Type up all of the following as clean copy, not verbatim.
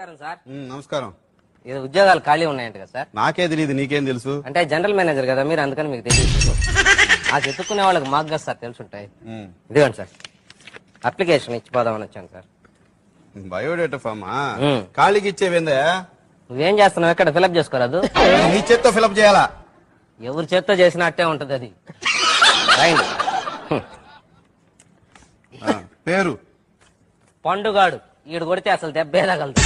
నమస్కారం సార్. నమస్కారం. ఇది ఉద్యోగాలు ఖాళీ ఉన్నాయంట కదా సార్? నాకే తెలియదు, నీకేం తెలుసు? అంటే జనరల్ మేనేజర్ కదా మీరు, అందుకని మీకు తెలియదు. ఆ చెప్పుకునే వాళ్ళకి మాకు కదా సార్ తెలుసుంటాయి. ఇదిగోండి సార్, అప్లికేషన్ ఇచ్చిపోదామని వచ్చాను సార్. బయోడేటా ఫామా? ఖాళీకి ఇచ్చేవేందా? నువ్వేం చేస్తున్నావు? ఎక్కడ ఫిలప్ చేసుకోరాదు? నీ చేత్తో ఫిలప్ చేయాలా? ఎవరి చేత్తో చేసినట్టే ఉంటది అది. రైట్. పేరు పండుగాడు. ఈడు కొడితే అసలు దెబ్బే తగలదు.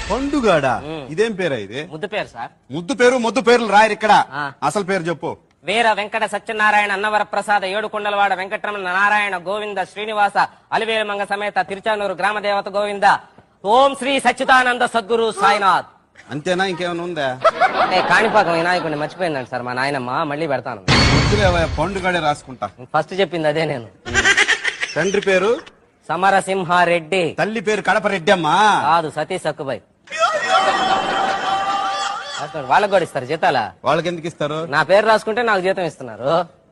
పండుగాడా? ఇదేం పేరా ఇది? ముద్దు పేరు సార్. ముద్దు పేరు ముద్దు పేర్లు రాయరు ఇక్కడ. అసలు పేరు చెప్పు. వీర వెంకట సత్యనారాయణ అన్నవర ప్రసాద ఏడుకొండలవాడ వెంకటరమణ నారాయణ గోవింద శ్రీనివాస అలివేలుమంగ సమేత తిరుచానూరు గ్రామ దేవత గోవింద ఓం శ్రీ సచ్చిదానంద సద్గురు సాయినాథ్. అంతేనా? ఇంకేమైనా ఉందా? కాణిపాకం వినాయకుడిని మర్చిపోయిందండి సార్ మా నాయనమ్మ. మళ్ళీ పెడతాను. పండుగాడే రాసుకుంటా. ఫస్ట్ చెప్పింది అదే నేను. తండ్రి పేరు సమరసింహారెడ్డి. తల్లి పేరు కడప రెడ్డి అమ్మా. కాదు, సతీష్ సక్కుబాయ్. వాళ్ళకి కూడా ఇస్తారు జీతాలా? వాళ్ళకి ఎందుకు ఇస్తారు? నా పేరు రాసుకుంటే నాకు జీతం ఇస్తున్నారు.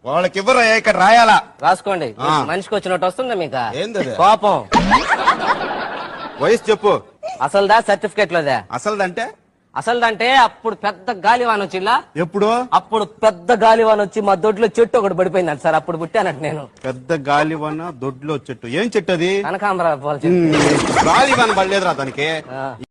వాళ్ళకి ఇవ్వరు, ఇక్కడ రాయాలా? రాసుకోండి. మనిషికి వచ్చినట్టు వస్తుందా మీకు? ఏంది కోపం? వయసు చెప్పు. అసలుదా సర్టిఫికేట్ లోదా? అసలుదంటే? అసలుదంటే అప్పుడు పెద్ద గాలివాన్ వచ్చిలా. ఎప్పుడు? అప్పుడు పెద్ద గాలివాన్ వచ్చి మా దొడ్లో చెట్టు ఒకటి పడిపోయింది సార్. అప్పుడు పుట్టానట్టు నేను. పెద్ద గాలివాన దొడ్లో చెట్టు? ఏం చెట్టు అది? కనకాంబర గాలివాన పడలేదురా దానికి.